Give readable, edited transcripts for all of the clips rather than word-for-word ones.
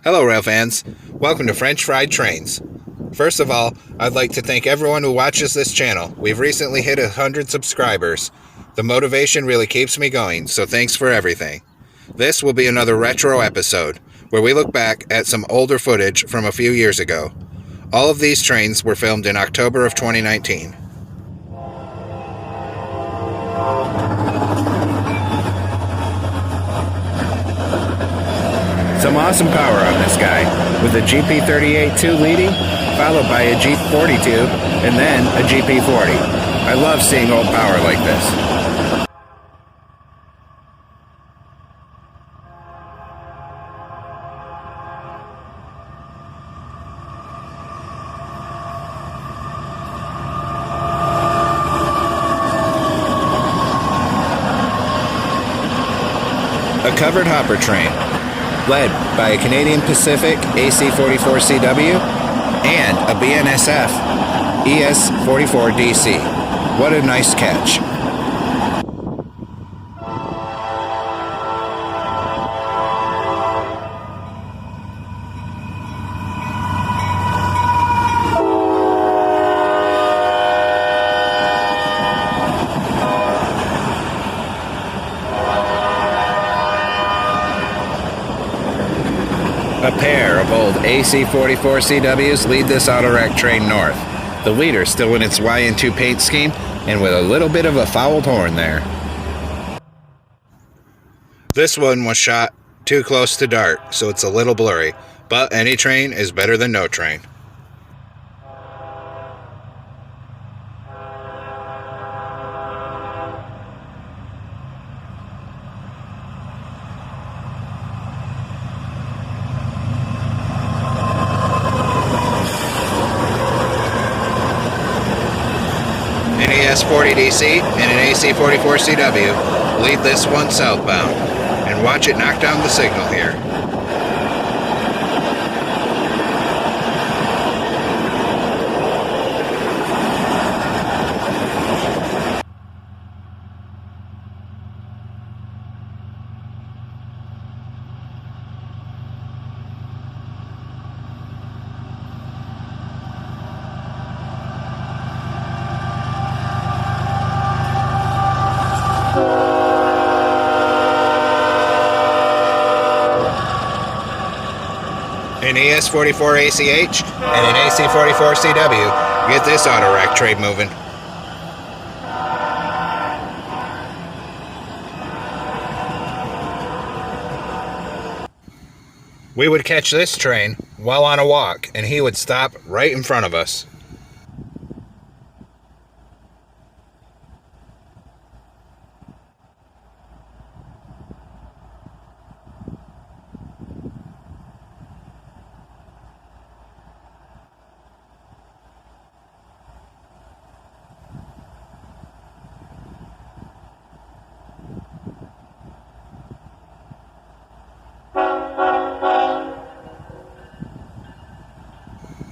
Hello, rail fans. Welcome to French Fried Trains. First of all, I'd like to thank everyone who watches this channel. We've recently hit 100 subscribers. The motivation really keeps me going, so thanks for everything. This will be another retro episode, where we look back at some older footage from a few years ago. All of these trains were filmed in October of 2019. Some awesome power on this guy, with a GP38-2 leading, followed by a G42, and then a GP40. I love seeing old power like this. A covered hopper train, led by a Canadian Pacific AC-44CW and a BNSF ES-44DC. What a nice catch. A pair of old AC-44CWs lead this Autorack train north. The leader still in its YN2 paint scheme and with a little bit of a fouled horn there. This one was shot too close to dark, so it's a little blurry, but any train is better than no train. An ES-40DC and an AC-44CW lead this one southbound, and watch it knock down the signal here. An ES-44ACH and an AC-44CW get this Autorack train moving. We would catch this train while on a walk, and he would stop right in front of us.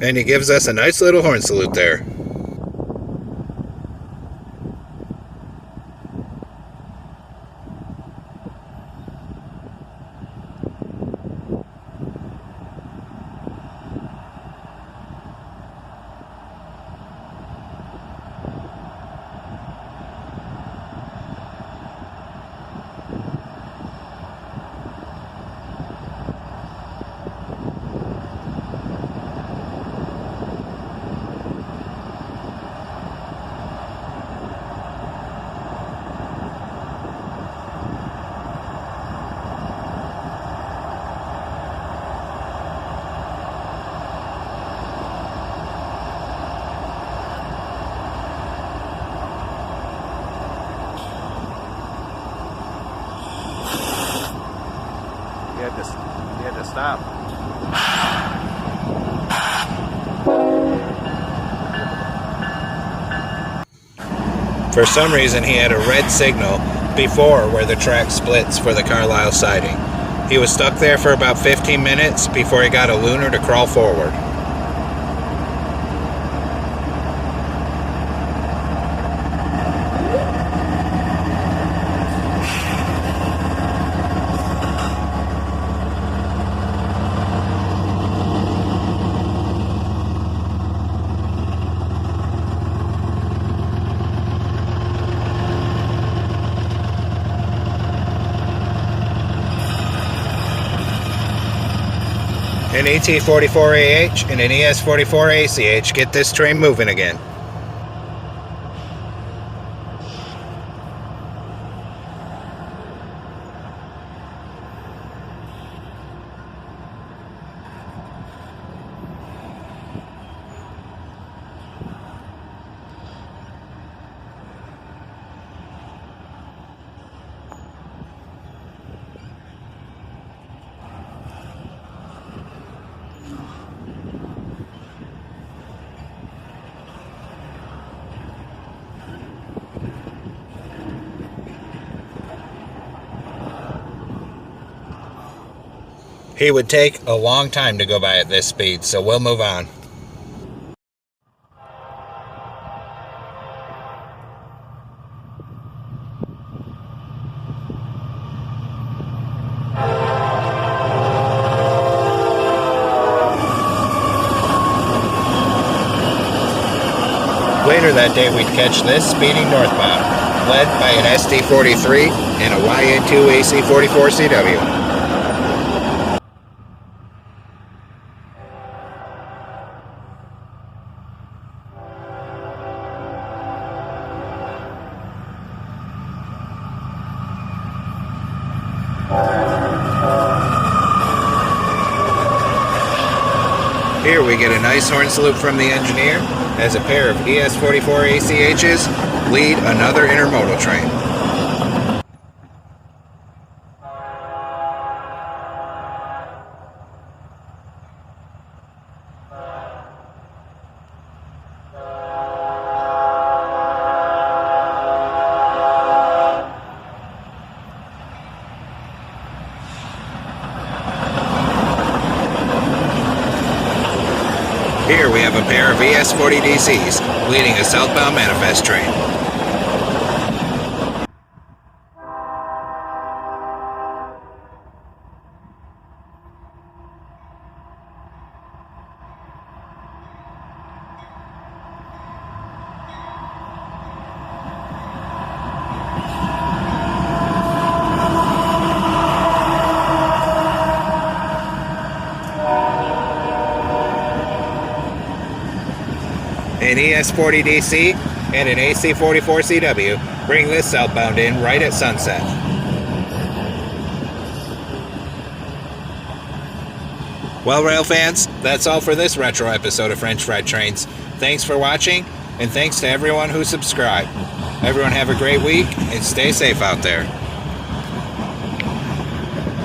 And he gives us a nice little horn salute there. You had to stop. For some reason, he had a red signal before where the track splits for the Carlisle siding. He was stuck there for about 15 minutes before he got a lunar to crawl forward. An ET44AH and an ES44ACH get this train moving again. He would take a long time to go by at this speed, so we'll move on. Later that day we'd catch this speeding northbound, led by an SD43 and a YN2 AC44CW. Here we get a nice horn salute from the engineer as a pair of ES44 ACHs lead another intermodal train. Here we have a pair of ES40 DCs leading a southbound manifest train. An ES40 DC and an AC44CW bring this southbound in right at sunset. Well, rail fans, that's all for this retro episode of French Fried Trains. Thanks for watching, and thanks to everyone who subscribed. Everyone have a great week, and stay safe out there.